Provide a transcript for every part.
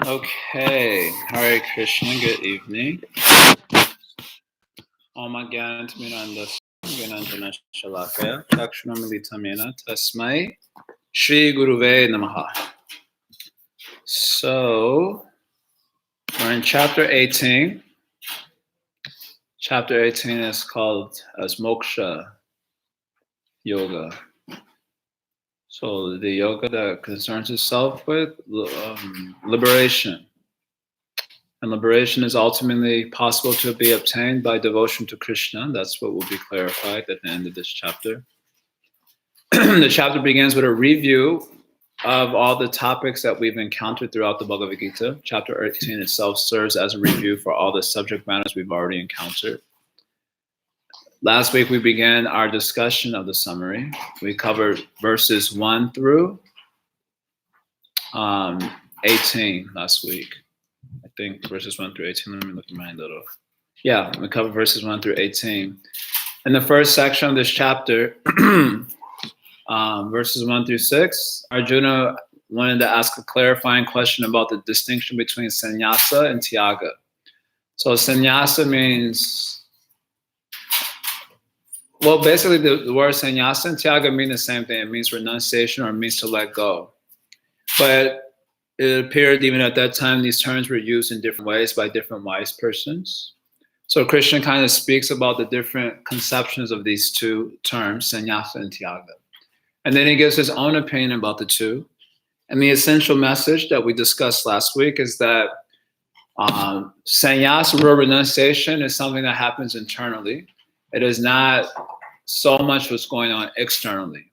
Okay, Hare Krishna, good evening. Om Gyanatmiranda Gyananjana Shalakaya Chakshunamilitamena Tasmai Shri Guruve Namaha. So, we're in chapter 18. Chapter 18 is called as Moksha Yoga. So, the yoga that concerns itself with liberation. And liberation is ultimately possible to be obtained by devotion to Krishna. That's what will be clarified at the end of this chapter. The chapter begins with a review of all the topics that we've encountered throughout the Bhagavad-gita. Chapter 18 itself serves as a review for all the subject matters we've already encountered. Last week we began our discussion of the summary. We covered verses 1 through 18 last week. I think verses 1 through 18. Let me look at mine a little. Yeah, we covered verses 1 through 18. In the first section of this chapter, verses 1 through 6, Arjuna wanted to ask a clarifying question about the distinction between sannyasa and tyaga. So sannyasa means, well, basically the word sannyasa and tyaga mean the same thing. It means renunciation, or it means to let go. But it appeared even at that time these terms were used in different ways by different wise persons. So Krishna kind of speaks about the different conceptions of these two terms, sannyasa and tyaga. And then he gives his own opinion about the two. And the essential message that we discussed last week is that sannyasa, or renunciation, is something that happens internally. It is not so much what's going on externally.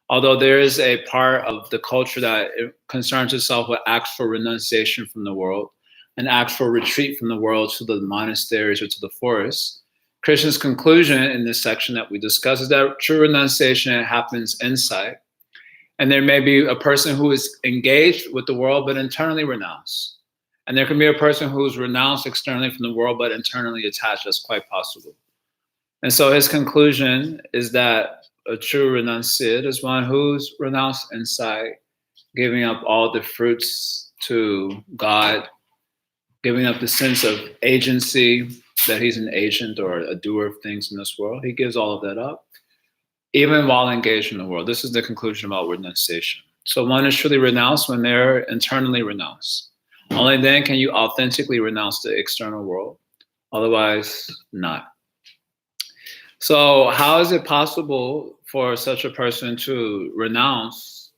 Although there is a part of the culture that concerns itself with actual renunciation from the world, an actual retreat from the world to the monasteries or to the forests, Krishna's conclusion in this section that we discussed is that true renunciation happens inside. And there may be a person who is engaged with the world but internally renounced. And there can be a person who's renounced externally from the world but internally attached. That's quite possible. And so his conclusion is that a true renunciate is one who's renounced inside, giving up all the fruits to God, giving up the sense of agency, that he's an agent or a doer of things in this world. He gives all of that up, even while engaged in the world. This is the conclusion about renunciation. So one is truly renounced when they're internally renounced. Only then can you authentically renounce the external world. Otherwise, not. So how is it possible for such a person to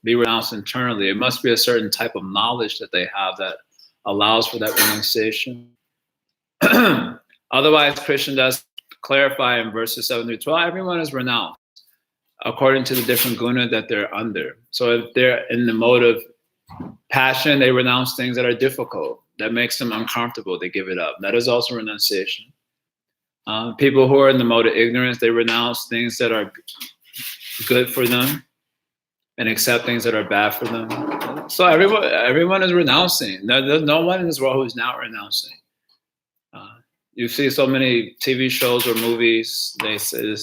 be renounced internally? It must be a certain type of knowledge that they have that allows for that renunciation. Otherwise, Krishna does clarify in verses 7 through 12, everyone is renounced according to the different guna that they're under. So if they're in the mode of passion, they renounce things that are difficult, that makes them uncomfortable, they give it up. That is also renunciation. People who are in the mode of ignorance, they renounce things that are good for them and accept things that are bad for them. So everyone is renouncing. There's no one in this world who's not renouncing. You see so many TV shows or movies, they say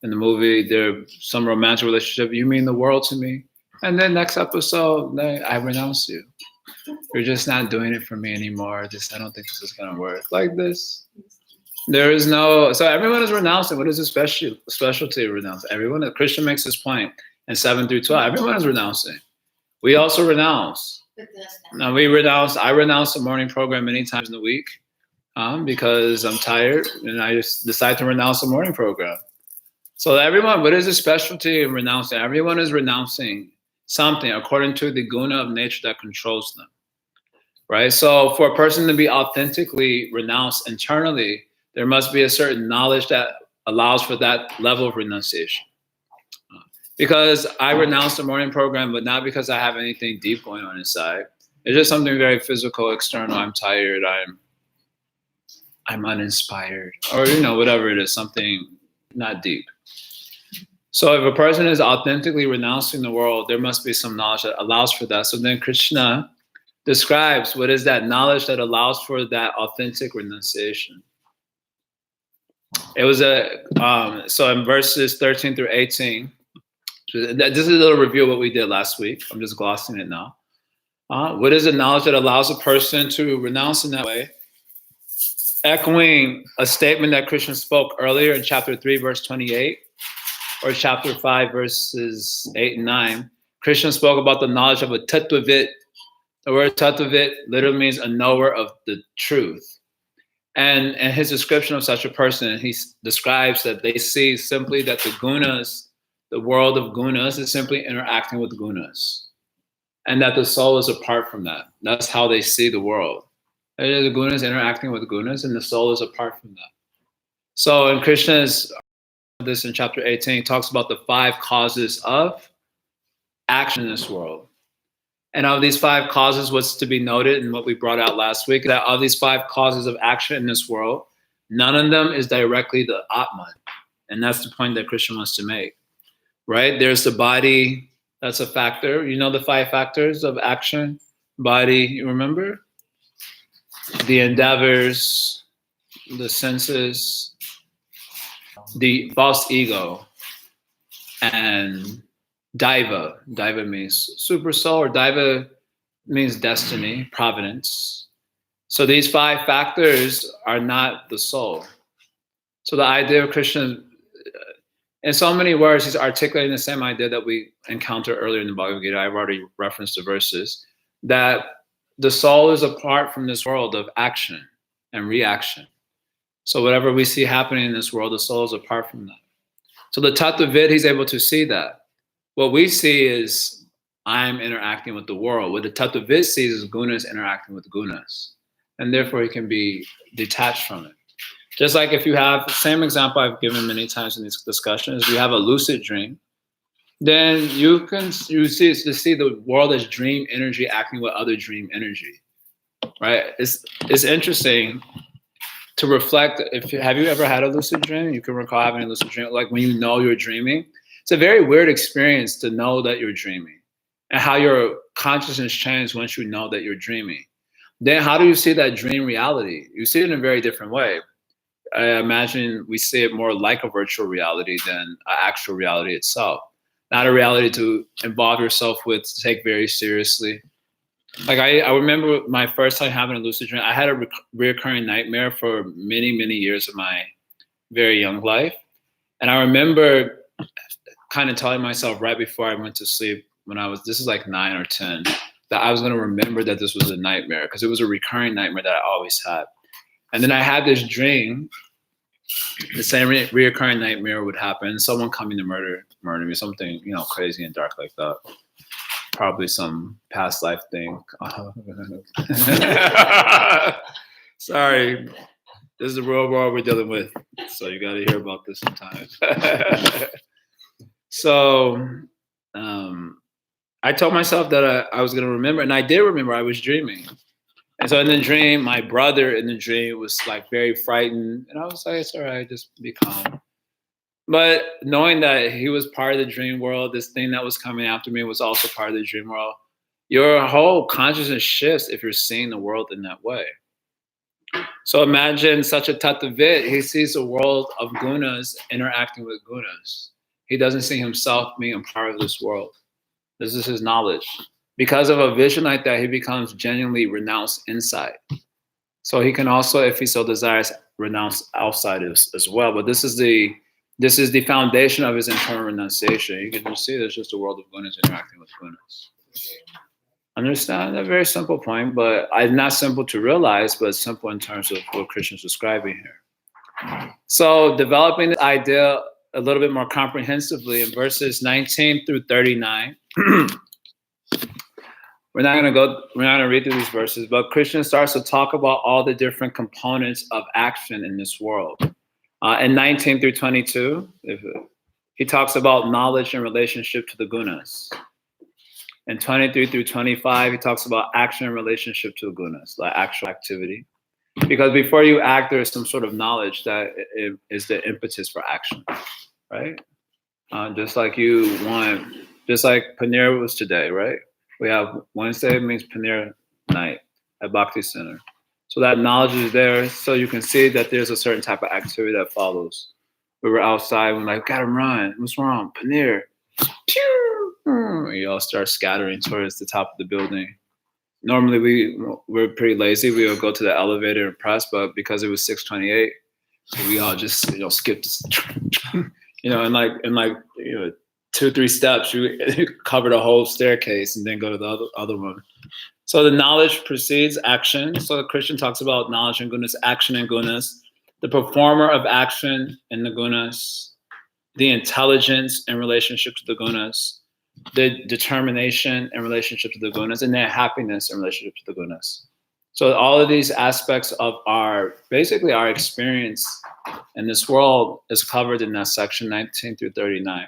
in the movie, there's some romantic relationship, you mean the world to me. And then next episode, I renounce you. You're just not doing it for me anymore. I don't think this is gonna work. Like this. There is so everyone is renouncing. What is the specialty of renouncing? Everyone, Krishna makes this point in 7 through 12. Everyone is renouncing. We also renounce. Now I renounce the morning program many times in the week because I'm tired and I just decide to renounce the morning program. So everyone, what is the specialty of renouncing? Everyone is renouncing something according to the guna of nature that controls them. Right? So for a person to be authentically renounced internally, there must be a certain knowledge that allows for that level of renunciation. Because I renounce the morning program, but not because I have anything deep going on inside. It's just something very physical, external. I'm tired. I'm uninspired, or whatever it is, something not deep. So if a person is authentically renouncing the world, there must be some knowledge that allows for that. So then Krishna describes what is that knowledge that allows for that authentic renunciation. It was so in verses 13 through 18, this is a little review of what we did last week. I'm just glossing it now. What is the knowledge that allows a person to renounce in that way? Echoing a statement that Krishna spoke earlier in chapter 3, verse 28, or chapter 5, verses 8 and 9, Krishna spoke about the knowledge of a tattvavit. The word tattvavit literally means a knower of the truth. And in his description of such a person, he describes that they see simply that the gunas, the world of gunas, is simply interacting with gunas. And that the soul is apart from that. That's how they see the world. The gunas interacting with gunas, and the soul is apart from that. So in Krishna's, this in chapter 18, he talks about the 5 causes of action in this world. And of these 5 causes, what's to be noted and what we brought out last week, that of these 5 causes of action in this world, none of them is directly the Atman. And that's the point that Krishna wants to make, right? There's the body, that's a factor. You know the 5 factors of action? Body, you remember? The endeavors, the senses, the false ego, and Daiva. Daiva means super soul, or Daiva means destiny, providence. So these 5 factors are not the soul. So the idea of Krishna, in so many words, he's articulating the same idea that we encountered earlier in the Bhagavad-gita. I've already referenced the verses, that the soul is apart from this world of action and reaction. So whatever we see happening in this world, the soul is apart from that. So the Tattvavid, he's able to see that. What we see is I'm interacting with the world. What the Tattvavid sees is gunas interacting with gunas. And therefore he can be detached from it. Just like if you have, the same example I've given many times in these discussions, you have a lucid dream, then you see the world as dream energy acting with other dream energy, right? It's interesting to reflect. Have you ever had a lucid dream? You can recall having a lucid dream, like when you know you're dreaming. It's a very weird experience to know that you're dreaming, and how your consciousness changes once you know that you're dreaming. Then how do you see that dream reality? You see it in a very different way. I imagine we see it more like a virtual reality than an actual reality itself. Not a reality to involve yourself with, to take very seriously. Like I remember my first time having a lucid dream. I had a reoccurring nightmare for many, many years of my very young life. And I remember kind of telling myself right before I went to sleep, this is like 9 or 10, that I was going to remember that this was a nightmare, because it was a recurring nightmare that I always had. And then I had this dream, the same reoccurring nightmare would happen, someone coming to murder me, something, crazy and dark like that. Probably some past life thing. Sorry, this is the real world we're dealing with, so you got to hear about this sometimes. So I told myself that I was going to remember, and I did remember. I was dreaming. And so in the dream, my brother in the dream was like very frightened. And I was like, it's all right, just be calm. But knowing that he was part of the dream world, this thing that was coming after me was also part of the dream world, your whole consciousness shifts if you're seeing the world in that way. So imagine such a tattvavid, he sees a world of gunas interacting with gunas. He doesn't see himself being a part of this world. This is his knowledge. Because of a vision like that, he becomes genuinely renounced inside. So he can also, if he so desires, renounce outside as well. But this is the foundation of his internal renunciation. You can just see there's just a world of gunas interacting with gunas. Understand? A very simple point, but not simple to realize, but simple in terms of what Krishna's describing here. So developing this idea a little bit more comprehensively in verses 19 through 39. We're not going to read through these verses, but Krishna starts to talk about all the different components of action in this world. In 19 through 22, he talks about knowledge in relationship to the gunas. In 23 through 25, he talks about action in relationship to the gunas, like actual activity. Because before you act, there is some sort of knowledge that is the impetus for action, right? Just like Paneer was today, right? We have Wednesday means Paneer night at Bhakti Center. So that knowledge is there, so you can see that there's a certain type of activity that follows. We were outside, we're like, gotta run. What's wrong? Paneer. Pew! You all start scattering towards the top of the building. normally we're pretty lazy. We would go to the elevator and press, but because it was 6:28, so we all just skipped, in like 2-3 steps, you cover the whole staircase and then go to the other one. So the knowledge precedes action. So the Christian talks about knowledge and gunas, action and gunas, the performer of action in the gunas, the intelligence in relationship to the gunas, the determination in relationship to the gunas, and their happiness in relationship to the gunas. So all of these aspects of basically our experience in this world is covered in that section 19 through 39.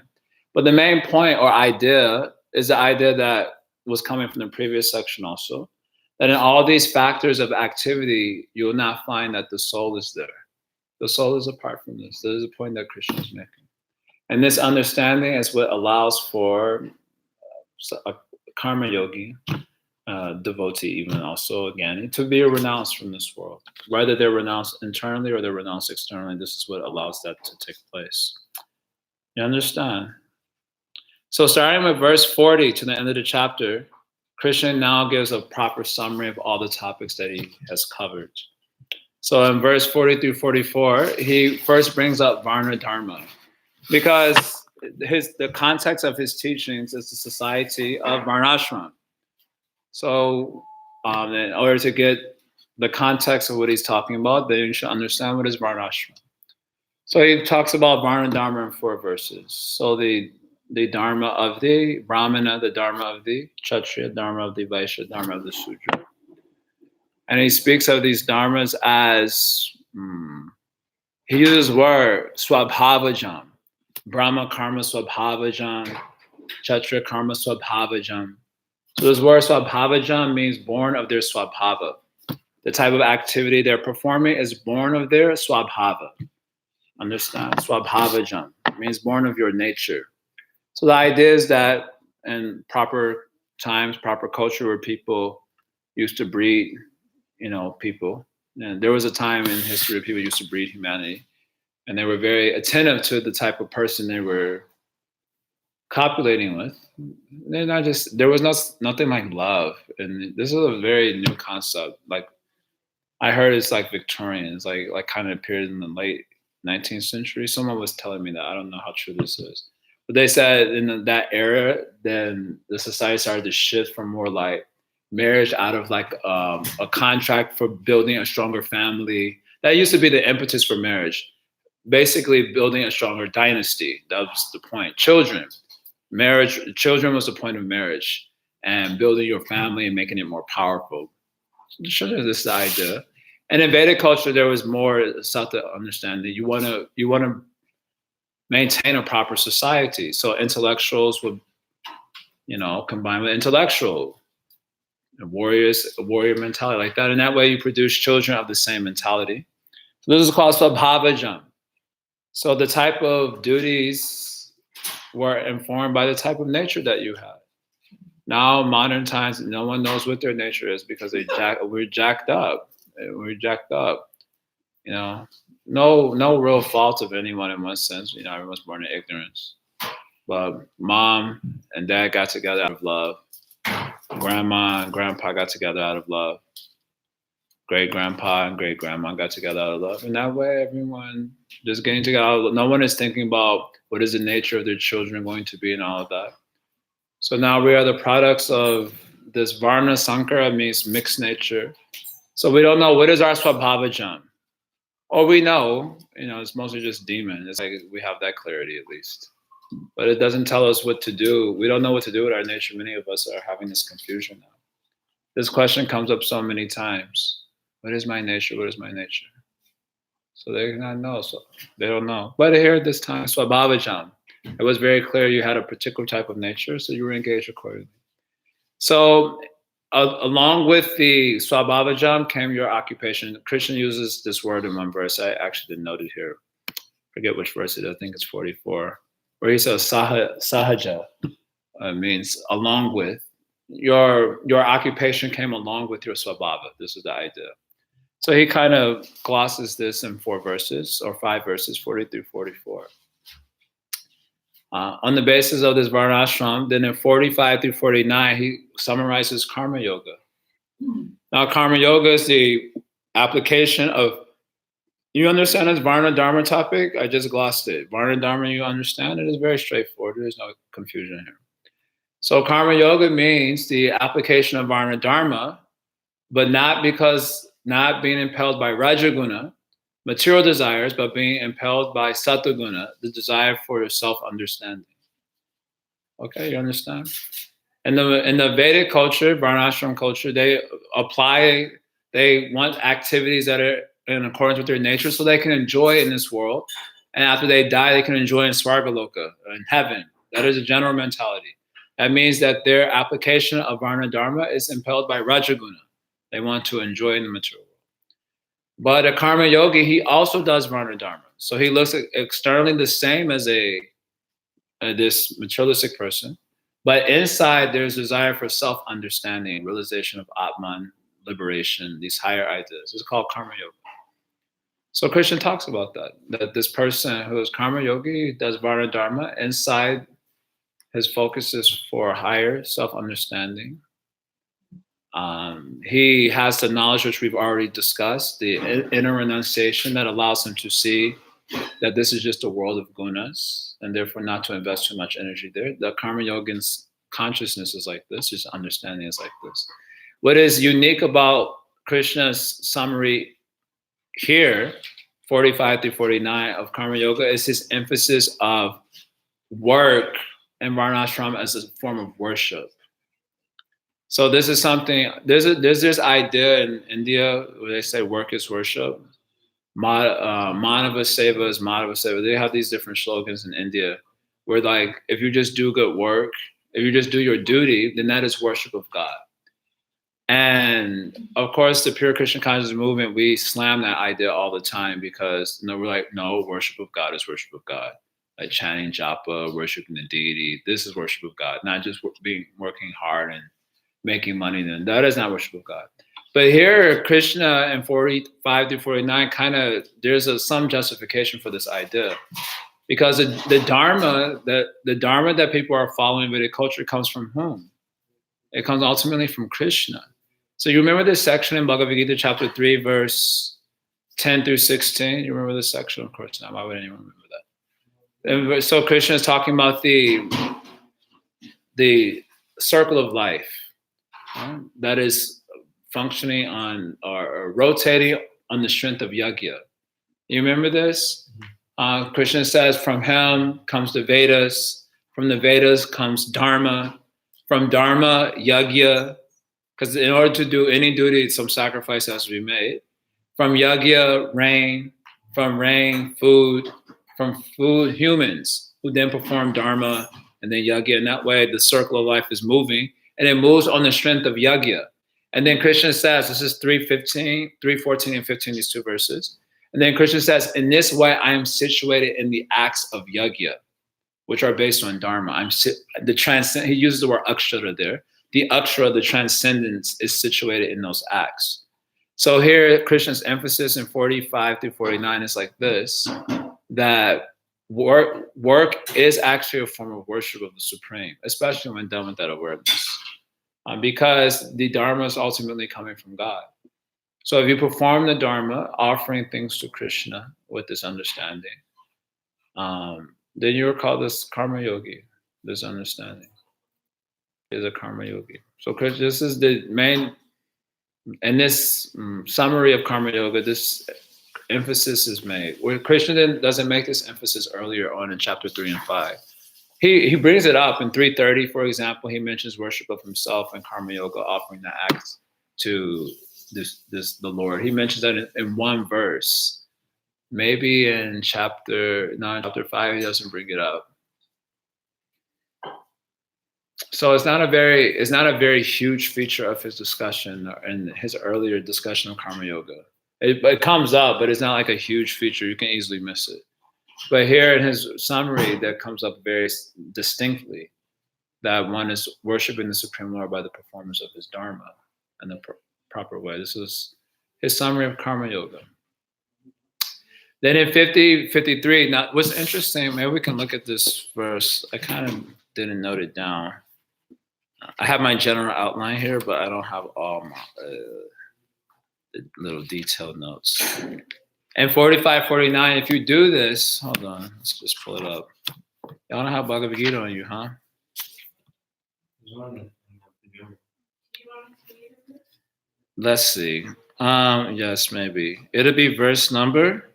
But the main point or idea is the idea that was coming from the previous section also, that in all these factors of activity, you will not find that the soul is there. The soul is apart from this. This is the point that Krishna is making. And this understanding is what allows for a karma yogi, devotee even also, again, to be renounced from this world. Whether they're renounced internally or they're renounced externally, this is what allows that to take place. You understand? So starting with verse 40 to the end of the chapter, Krishna now gives a proper summary of all the topics that he has covered. So in verse 40 through 44, he first brings up Varna Dharma, because the context of his teachings is the society of Varnashram. So in order to get the context of what he's talking about, then you should understand what is Varnashram. So he talks about Varna Dharma in 4 verses. So the Dharma of the Brahmana, the Dharma of the Kshatriya, Dharma of the Vaishya, Dharma of the Sudra. And he speaks of these dharmas as, he uses word swabhavajam, Brahma karma swabhavajam, Kshatriya karma swabhavajam. So this word swabhavajam means born of their swabhava. The type of activity they're performing is born of their swabhava. Understand? Swabhavajam means born of your nature. So the idea is that in proper times, proper culture where people used to breed, people, and there was a time in history where people used to breed humanity, and they were very attentive to the type of person they were copulating with. They're not just, there was nothing like love. And this is a very new concept. Like I heard it's like Victorian, it's like kind of appeared in the late 19th century. Someone was telling me that. I don't know how true this is. But they said in that era, then the society started to shift from more like marriage out of like a contract for building a stronger family. That used to be the impetus for marriage. Basically building a stronger dynasty. That was the point. Children was the point of marriage, and building your family and making it more powerful. Sure, this is the idea. And in Vedic culture, there was more subtle understanding. You want to maintain a proper society. So intellectuals would, combine with intellectual, warrior mentality like that. And that way you produce children of the same mentality. So this is called swabhavajam. So the type of duties were informed by the type of nature that you had. Now, modern times, no one knows what their nature is because we're jacked up. We're jacked up. No real fault of anyone in one sense. Everyone's born in ignorance. But mom and dad got together out of love. Grandma and grandpa got together out of love. Great grandpa and great grandma got together out of love. And that way, everyone just getting together out of love. No one is thinking about what is the nature of their children going to be and all of that. So now we are the products of this Varna Sankara, means mixed nature. So we don't know what is our swabhavajam. Or we know, it's mostly just demon. It's like we have that clarity at least. But it doesn't tell us what to do. We don't know what to do with our nature. Many of us are having this confusion now. This question comes up so many times. What is my nature? What is my nature? So they cannot know. So they don't know. But here this time, swabhavajam. It was very clear you had a particular type of nature, so you were engaged accordingly. So along with the swabhavajam came your occupation. Krishna uses this word in one verse. I actually didn't note it here. Forget which verse it is. I think it's 44. Where he says sahaja, means along with. Your occupation came along with your swabhava. This is the idea. So he kind of glosses this in 4 verses or 5 verses, 40 through 44. On the basis of this varnashram, then in 45 through 49, he summarizes karma yoga. Now, karma yoga is the application of, you understand this Varna Dharma topic? I just glossed it. Varna Dharma, you understand? It is very straightforward. There's no confusion here. So karma yoga means the application of Varna Dharma, but not being impelled by Rajaguna, material desires, but being impelled by Sattva-guna, the desire for self-understanding. Okay, you understand? In the Vedic culture, Varnashram culture, they want activities that are in accordance with their nature so they can enjoy in this world. And after they die, they can enjoy in Svargaloka, in heaven. That is a general mentality. That means that their application of Varna Dharma is impelled by Rajaguna. They want to enjoy in the material world. But a karma yogi, he also does Varna Dharma. So he looks externally the same as this materialistic person. But inside, there's desire for self-understanding, realization of Atman, liberation, these higher ideas. It's called karma yoga. So Krishna talks about that this person who is karma yogi does Varna Dharma. Inside, his focus is for higher self-understanding. He has the knowledge which we've already discussed, the inner renunciation that allows him to see that this is just a world of gunas and therefore not to invest too much energy there. The karma yogin's consciousness is like this, his understanding is like this. What is unique about Krishna's summary here, 45 through 49 of karma yoga, is his emphasis of work and varnashram as a form of worship. So this is something, there's this idea in India where they say work is worship. Manava seva is Madhava seva. They have these different slogans in India where, like, if you just do good work, if you just do your duty, then that is worship of God. And of course, the Pure Krishna Consciousness movement, we slam that idea all the time because we're like, no, worship of God is worship of God. Like chanting japa, worshiping the deity, this is worship of God, not just working hard and making money. Then that is not worship of God. But here, Krishna in 45 to 49, kind of, there's some justification for this idea, because the dharma that people are following in Vedic culture comes from whom? It comes ultimately from Krishna. So you remember this section in Bhagavad-gita, chapter 3, verse 10 through 16? You remember this section? Of course not. Why would anyone remember that? And so Krishna is talking about the circle of life that is functioning on or rotating on the strength of yajna. You remember this? Krishna says, from him comes the Vedas, from the Vedas comes Dharma, from Dharma, yajna, because in order to do any duty, some sacrifice has to be made. From yajna, rain, from rain, food, from food, humans, who then perform Dharma, and then yajna. In that way, the circle of life is moving, and it moves on the strength of yajna. And then Krishna says, this is 3:14 and 15, these two verses. And then Krishna says, in this way, I am situated in the acts of yajna, which are based on Dharma. He uses the word akshara there. The akshara, the transcendence, is situated in those acts. So here, Krishna's emphasis in 45 through 49 is like this, that work is actually a form of worship of the Supreme, especially when done with that awareness. Because the Dharma is ultimately coming from God. So if you perform the Dharma, offering things to Krishna with this understanding, then you're called this karma yogi, this understanding is a karma yogi. So this is the main, in this summary of karma yoga, this emphasis is made. Where Krishna then doesn't make this emphasis earlier on in chapter 3 and 5. He brings it up in 3:30, for example. He mentions worship of himself and karma yoga, offering the acts to the Lord. He mentions that in one verse. Maybe in chapter 5, he doesn't bring it up. So it's not a very huge feature of his discussion and his earlier discussion of karma yoga. It comes up, but it's not like a huge feature. You can easily miss it. But here in his summary, that comes up very distinctly, that one is worshiping the Supreme Lord by the performance of his Dharma in the proper way. This is his summary of karma yoga. Then in 53, now what's interesting, maybe we can look at this verse. I kind of didn't note it down. I have my general outline here, but I don't have all my the little detailed notes. And 45, 49, if you do this, hold on, let's just pull it up. Y'all don't have Bhagavad-gita on you, huh? Let's see. Yes, maybe. It'll be verse number.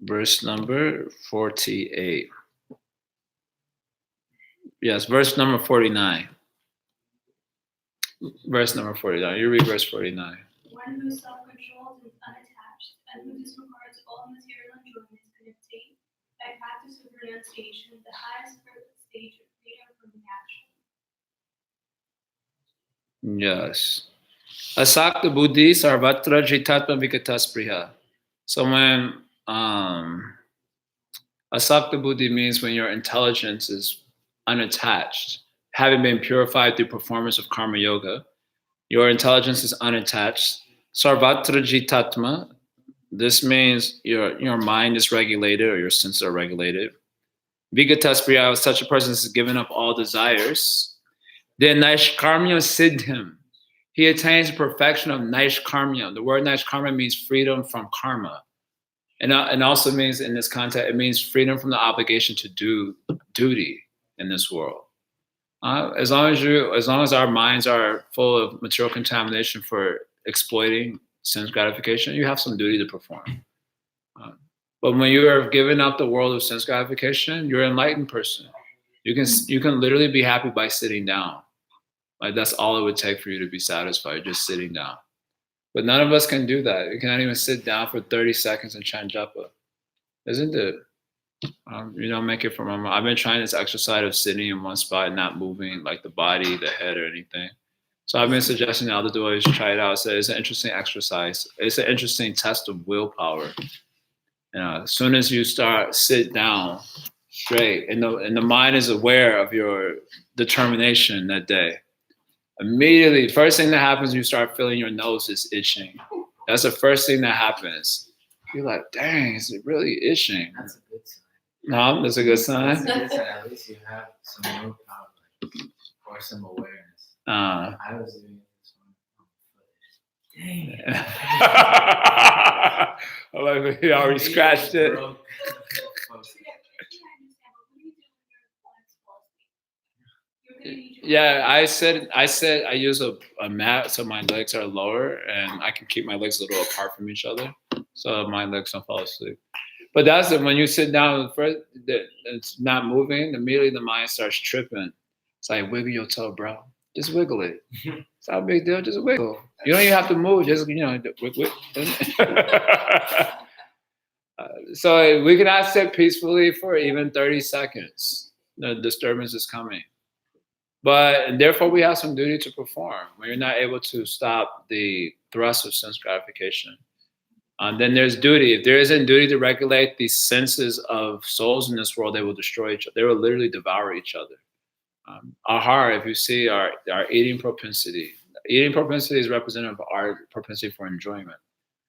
Verse number 48. Yes, verse number 49. Verse number 49. You read verse 49. One who is self-controlled and unattached, and who disregards all material enjoyments, can obtain, by practice of renunciation, the highest stage of freedom from action. Yes. Asakta buddhi sarvatra jitatma vikataspriha. So when asakta buddhi means when your intelligence is unattached, having been purified through performance of karma yoga, your intelligence is unattached. Sarvatra jitatma, this means your mind is regulated or your senses are regulated. Vigataspriya, such a person has given up all desires. Then Naishkarmya Siddhim, he attains the perfection of Naishkarmya. The word Naishkarmya means freedom from karma. And also means in this context, it means freedom from the obligation to do duty in this world. As long as our minds are full of material contamination for exploiting sense gratification, you have some duty to perform. But when you are giving up the world of sense gratification, you're an enlightened person. You can literally be happy by sitting down. Like that's all it would take for you to be satisfied, just sitting down. But none of us can do that. You cannot even sit down for 30 seconds and chant japa. Isn't it? Make it from I've been trying this exercise of sitting in one spot and not moving like the body, the head, or anything. So I've been suggesting to other doers try it out. So it's an interesting exercise. It's an interesting test of willpower. As soon as you sit down straight, and the mind is aware of your determination that day, immediately, first thing that happens, you start feeling your nose is itching. That's the first thing that happens. You're like, dang, is it really itching? That's a good sign. No, that's a good sign. That's a good sign. At least you have some willpower or some awareness. I was doing this one. Dang. Like we already scratched it. Yeah, I said I use a mat so my legs are lower and I can keep my legs a little apart from each other so my legs don't fall asleep. But that's it. When you sit down, first it's not moving. Immediately the mind starts tripping. It's like wiggle your toe, bro. Just wiggle it. It's not a big deal. Just wiggle. You don't even have to move. Just wiggle. So we cannot sit peacefully for even 30 seconds. The disturbance is coming. But therefore, we have some duty to perform. When you're not able to stop the thrust of sense gratification, then there's duty. If there isn't duty to regulate the senses of souls in this world, they will destroy each other. They will literally devour each other. Ahara, if you see our eating propensity, eating propensity is representative of our propensity for enjoyment.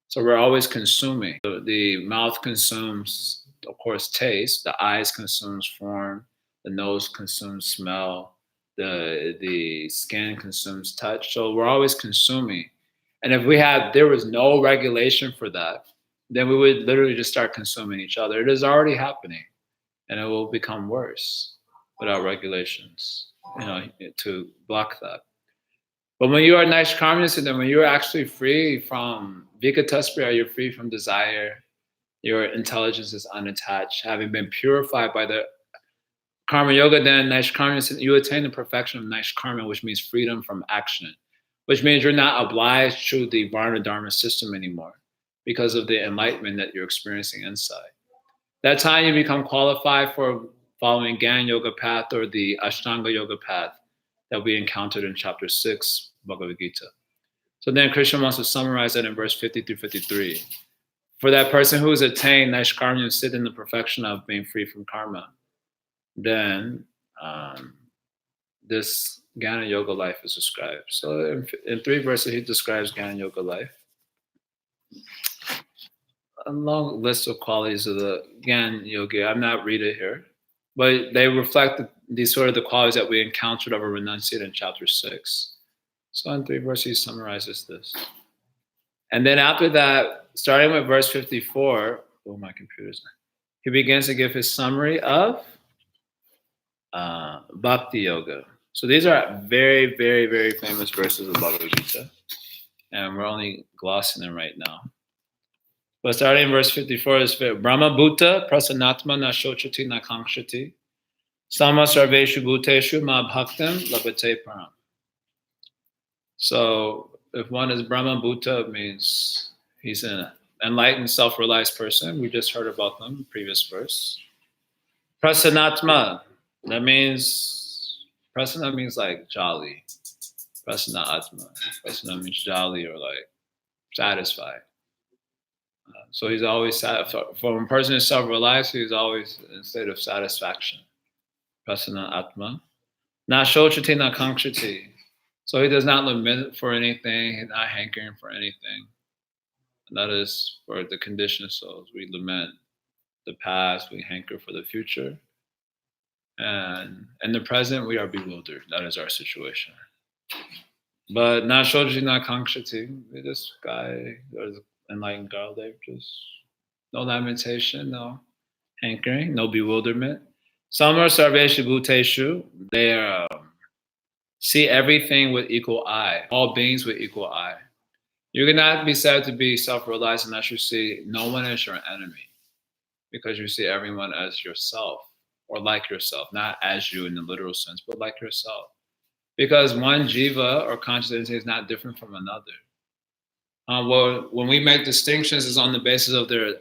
So we're always consuming. The mouth consumes, of course, taste. The eyes consumes form. The nose consumes smell. The skin consumes touch. So we're always consuming. And if there was no regulation for that, then we would literally just start consuming each other. It is already happening, and it will become worse without regulations, to block that. But when you are Naishkarmya, then when you're actually free from Vikataspriya, you're free from desire, your intelligence is unattached, having been purified by the Karma Yoga, then Naishkarmya, you attain the perfection of Naishkarmya, which means freedom from action, which means you're not obliged to the Varna Dharma system anymore because of the enlightenment that you're experiencing inside. That time you become qualified for following Gyan Yoga path or the Ashtanga Yoga path that we encountered in chapter 6, Bhagavad-gita. So then Krishna wants to summarize that in verse 50 through 53. For that person who has attained Naishkarmya, sit in the perfection of being free from karma, then this Jnana Yoga life is described. So in 3 verses, he describes Jnana Yoga life. A long list of qualities of the Jnana Yogi. I'm not reading it here, but they reflect these sort of the qualities that we encountered over renunciate in chapter 6. So in 3 verses, he summarizes this. And then after that, starting with verse 54, oh, my computer's not. He begins to give his summary of Bhakti Yoga. So these are very, very, very famous verses of Bhagavad-gita. And we're only glossing them right now. But starting in verse 54 is Brahma Bhuta Prasanatma Na Shochati Na Kankshati Sama Sarveshu Bhuteshu Ma Bhaktam Labhate Param. So if one is Brahma Bhuta, it means he's an enlightened, self-realized person. We just heard about them in the previous verse. Prasanatma, that means, prasana means like jolly. Prasana Atma. Prasana means jolly or like satisfied. So he's always satisfied. For a person who's self-realized, he's always in a state of satisfaction. Prasana Atma. Na shochati na kankshati. So he does not lament for anything. He's not hankering for anything. And that is for the conditioned souls. We lament the past. We hanker for the future. And in the present, we are bewildered. That is our situation. But na shochati na kankshati. This guy, there's enlightened Garudev, just no lamentation, no hankering, no bewilderment. Samar sarveshu bhuteshu, they see everything with equal eye, all beings with equal eye. You cannot be said to be self-realized unless you see no one as your enemy, because you see everyone as yourself or like yourself, not as you in the literal sense, but like yourself. Because one jiva or consciousness is not different from another. Well, when we make distinctions, it's on the basis of the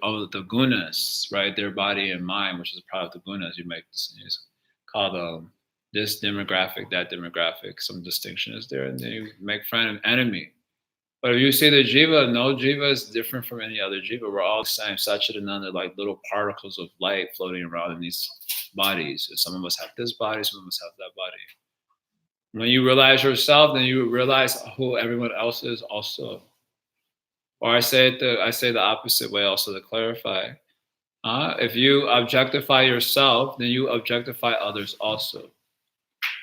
gunas, right? Their body and mind, which is a part of the gunas. You make distinctions called this demographic, that demographic. Some distinction is there, and then you make friend and enemy. But if you see the jiva, no jiva is different from any other jiva. We're all the same, Satchidananda, like little particles of light floating around in these bodies. Some of us have this body, some of us have that body. When you realize yourself, then you realize who everyone else is also. Or I say the opposite way also to clarify. If you objectify yourself, then you objectify others also.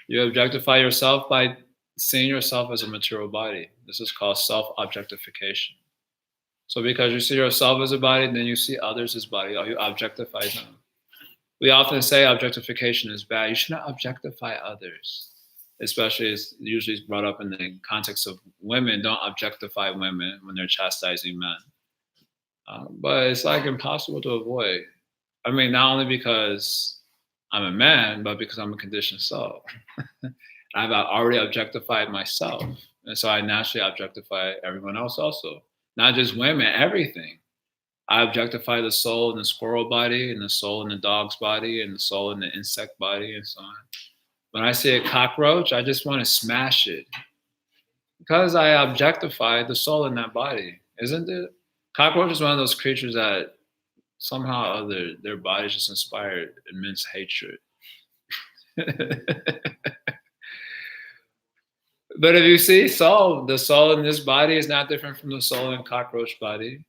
You objectify yourself by seeing yourself as a material body. This is called self-objectification. So because you see yourself as a body, then you see others as body, or you objectify them. We often say objectification is bad. You should not objectify others. Especially it's usually brought up in the context of women. Don't objectify women when they're chastising men. But it's like impossible to avoid. I mean, not only because I'm a man, but because I'm a conditioned soul. I've already objectified myself. And so I naturally objectify everyone else also. Not just women, everything. I objectify the soul in the squirrel body, and the soul in the dog's body, and the soul in the insect body, and so on. When I see a cockroach, I just want to smash it because I objectify the soul in that body, isn't it? Cockroach is one of those creatures that somehow or other their body just inspired immense hatred. But if you see soul, the soul in this body is not different from the soul in cockroach body.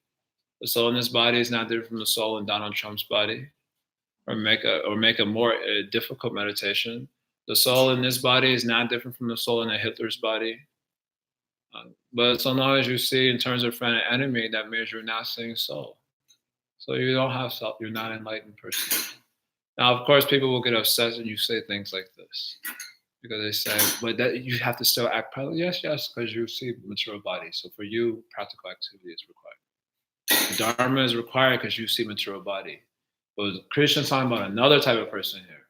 The soul in this body is not different from the soul in Donald Trump's body. Or make a more difficult meditation. The soul in this body is not different from the soul in a Hitler's body. But so long as you see in terms of friend and enemy, that means you're not seeing soul. So you don't have self, you're not an enlightened person. Now, of course, people will get upset when you say things like this. Because they say, but that you have to still act properly. Yes, because you see material body. So for you, practical activity is required. Dharma is required because you see material body. But Krishna's talking about another type of person here.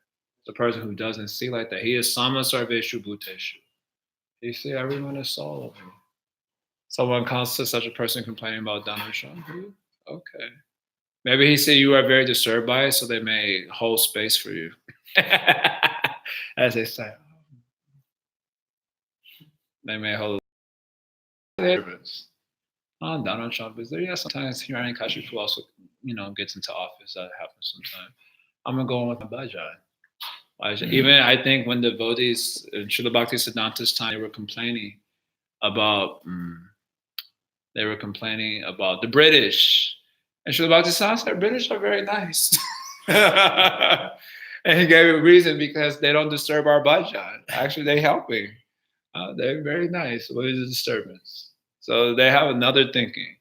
The person who doesn't see like that. He is sama sarveshu bhuteshu. You see everyone is soul over here. Someone comes to such a person complaining about Donald Trump. Okay. Maybe he see you are very disturbed by it, so they may hold space for you. As they say. They may hold service. Donald Trump is there. Yeah, sometimes Hiranyakashipu also, gets into office. That happens sometimes. I'm gonna go on with my bhajan. Even I think when the devotees in Srila Bhaktisiddhanta's time, they were complaining about the British. And Srila Bhaktisiddhanta said, British are very nice. And he gave a reason because they don't disturb our bhajan. Actually, they're helping. They're very nice. What is the disturbance? So they have another thinking.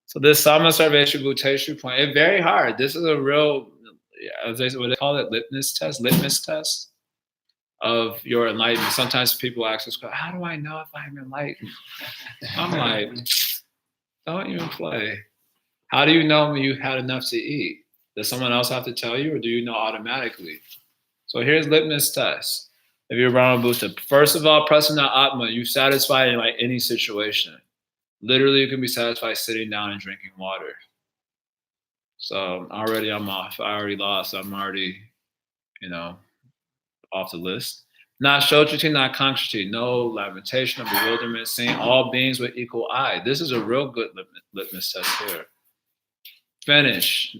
So this Sama Sarveshu Bhuteshu point, it's very hard. This is a real, what they call it, litmus test of your enlightenment. Sometimes people ask us, how do I know if I'm enlightened? I'm like, don't even play. How do you know when you had enough to eat? Does someone else have to tell you, or do you know automatically? So here's litmus test. If you're Brahma Bhuta, first of all, Prasana Atma, you satisfy in like any situation. Literally, you can be satisfied sitting down and drinking water. So already I'm off. I already lost. I'm already, off the list. Not shochuti, not kankshati, no lamentation or bewilderment, seeing all beings with equal eye. This is a real good litmus test here. Finish.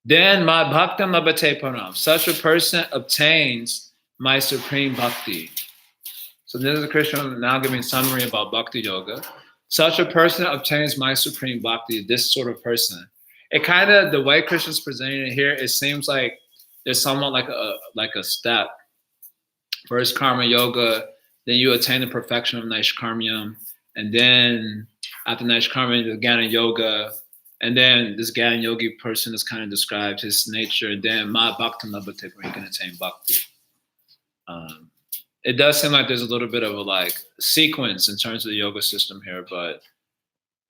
Then my bhaktam labate param. Such a person obtains my supreme bhakti. So this is Krishna now giving summary about bhakti yoga. Such a person obtains my supreme bhakti, this sort of person. It kind of, the way Krishna's presenting it here, it seems like there's somewhat like a step. First karma yoga, then you attain the perfection of Naishkarmyam, and then after Naishkarmyam, the Jnana yoga, and then this Jnana yogi person is kind of described his nature, and then ma bhaktam labate, where he can attain bhakti. It does seem like there's a little bit of a sequence in terms of the yoga system here, but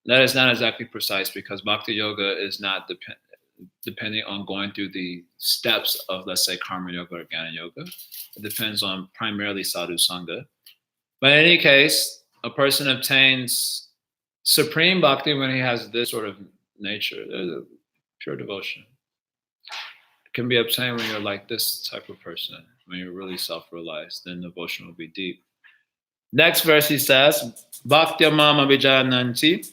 that is not exactly precise because bhakti yoga is not depending on going through the steps of, let's say, karma yoga or Jnana yoga. It depends on primarily sadhu sangha. But in any case, a person obtains supreme bhakti when he has this sort of nature. There's a pure devotion. It can be obtained when you're like this type of person, when you're really self-realized, then devotion will be deep. Next verse he says, Bhakti mama vijayananti.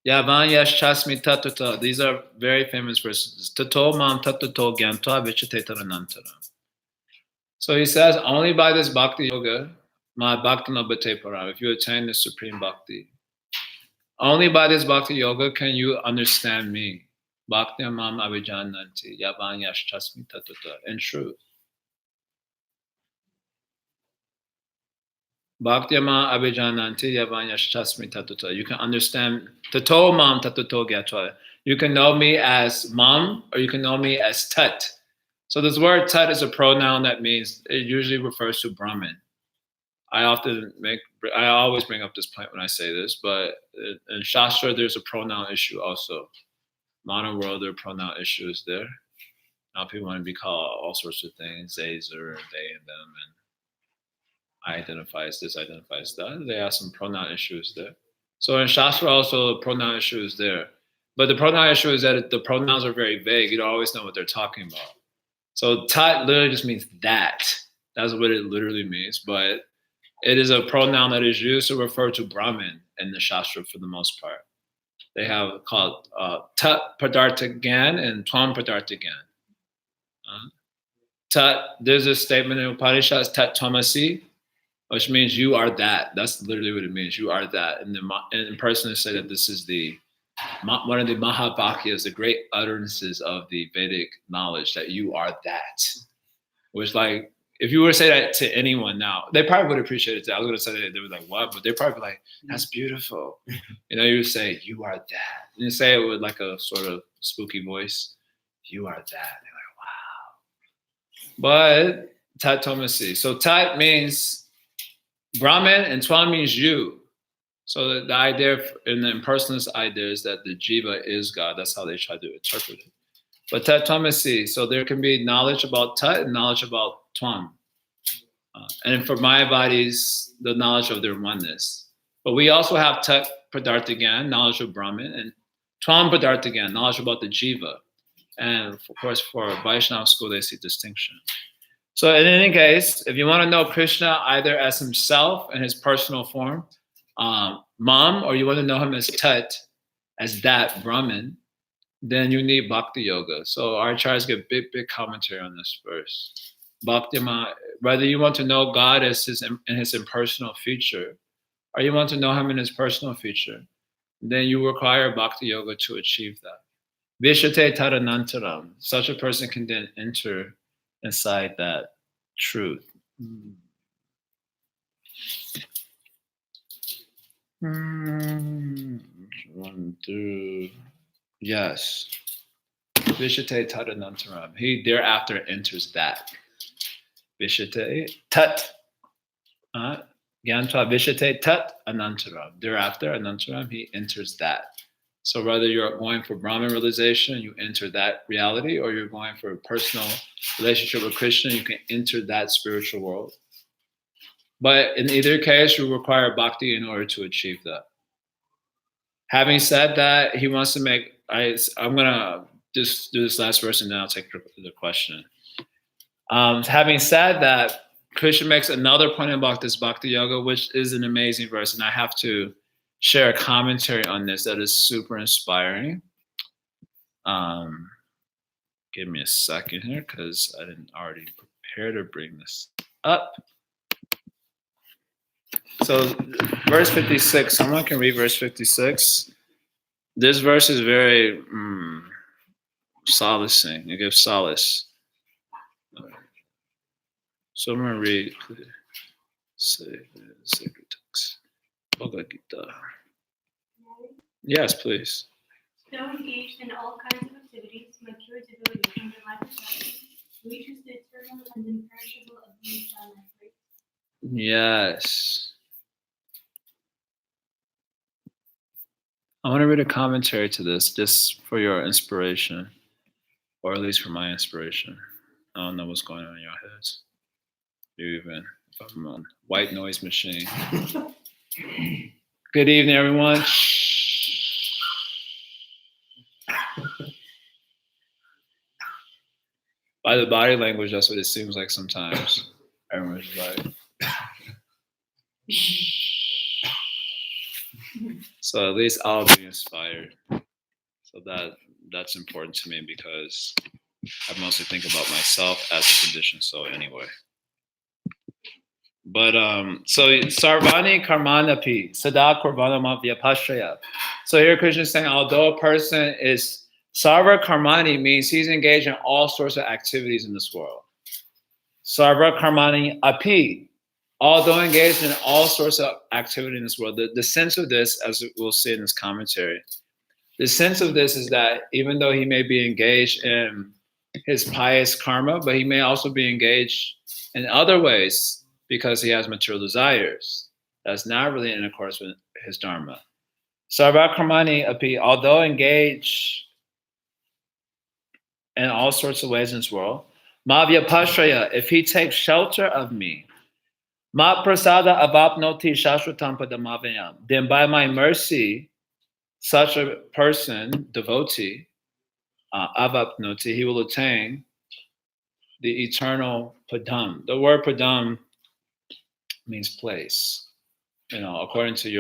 Yavan yash chasmi tatuta. These are very famous verses. Tato mam tatuto gyantva vichitetaranantara. So he says, only by this bhakti yoga, ma bhakti labate param, if you attain the supreme bhakti, only by this bhakti yoga can you understand me. Bhakti mam avijananti. Yavan yash chasmi tatuta. In truth. Bhaktyama abhijananti yavanyash tatuta. You can understand tato mam tatuto gyatva. You can know me as mam, or you can know me as tat. So this word tat is a pronoun that means, it usually refers to Brahman. I always bring up this point when I say this, but in Shastra there's a pronoun issue also. Modern world, there are pronoun issues there. Now people want to be called all sorts of things, they, zer, they, and them, and identifies this, identifies that. They have some pronoun issues there. So in Shastra also, the pronoun issue is there. But the pronoun issue is that the pronouns are very vague. You don't always know what they're talking about. So tat literally just means that. That's what it literally means. But it is a pronoun that is used to refer to Brahman in the Shastra for the most part. They have called tat padartha gyan and tvam padartha gyan. Tat, there's a statement in Upanishads, tat tvamasi, which means you are that. That's literally what it means. You are that. And in person, they say that this is one of the Mahabhagyas, the great utterances of the Vedic knowledge, that you are that. Which, like, if you were to say that to anyone now, they probably would appreciate it. I was going to say that they were like, what? But they're probably like, that's beautiful. You would say, you are that. And you say it with like a sort of spooky voice. You are that. They're like, wow. But tat tomasi. So tat means Brahman, and tvam means you. So the idea in the impersonalist idea is that the jiva is God. That's how they try to interpret it. But tat tvamasi, so there can be knowledge about tat and knowledge about tvam. And for Mayavadis, the knowledge of their oneness. But we also have tat padartha gyan, knowledge of Brahman, and tvam padartha gyan, knowledge about the jiva. And of course, for Vaishnava school, they see distinction. So in any case, if you want to know Krishna either as himself in his personal form, mam, or you want to know him as tat, as that Brahman, then you need bhakti yoga. So our acharyas give big commentary on this verse. Bhakti, whether you want to know God as in his impersonal feature, or you want to know him in his personal feature, then you require bhakti yoga to achieve that. Vishate tadanantaram. Such a person can then enter inside that truth. One, two. Yes. Vishate tadanantaram. He thereafter enters that. Vishate tat. Gyantva vishate tat anantaram. Thereafter, anantaram, he enters that. So whether you're going for Brahman realization, you enter that reality, or you're going for a personal relationship with Krishna, you can enter that spiritual world. But in either case, you require bhakti in order to achieve that. Having said that, he wants to make, I'm going to just do this last verse and then I'll take the question. Having said that, Krishna makes another point about this Bhakti Yoga, which is an amazing verse, and I have to share a commentary on this that is super inspiring. Give me a second here because I didn't already prepare to bring this up. So verse 56, someone can read verse 56. This verse is very solacing. It gives solace. Someone read sacred text. Bhagavad-gita. Yes, please. Though engaged in all kinds of activities, my pure devotee from the life of suffering reaches the eternal and imperishable abuse on my grace. Yes. I want to read a commentary to this just for your inspiration, or at least for my inspiration. I don't know what's going on in your heads. Even if I'm on white noise machine. Good evening, everyone. By the body language, that's what it seems like sometimes. Everyone's like. So at least I'll be inspired. So that's important to me because I mostly think about myself as a conditioned soul anyway. But so sarvani karmanapi sada kurvanama vyapashraya. So here Krishna is saying, although a person is sarva karmani, means he's engaged in all sorts of activities in this world. Sarva karmani api, although engaged in all sorts of activity in this world. The sense of this, as we'll see in this commentary, the sense of this is that even though he may be engaged in his pious karma, but he may also be engaged in other ways because he has material desires. That's not really in accordance with his dharma. Sarva karmani api, although engaged in all sorts of ways in this world, mavya pashraya, if he takes shelter of me, ma prasada avapnoti shashvatam padamavayam, then by my mercy, such a person, devotee, avapnoti, he will attain the eternal padam. The word padam means place. You know, according to your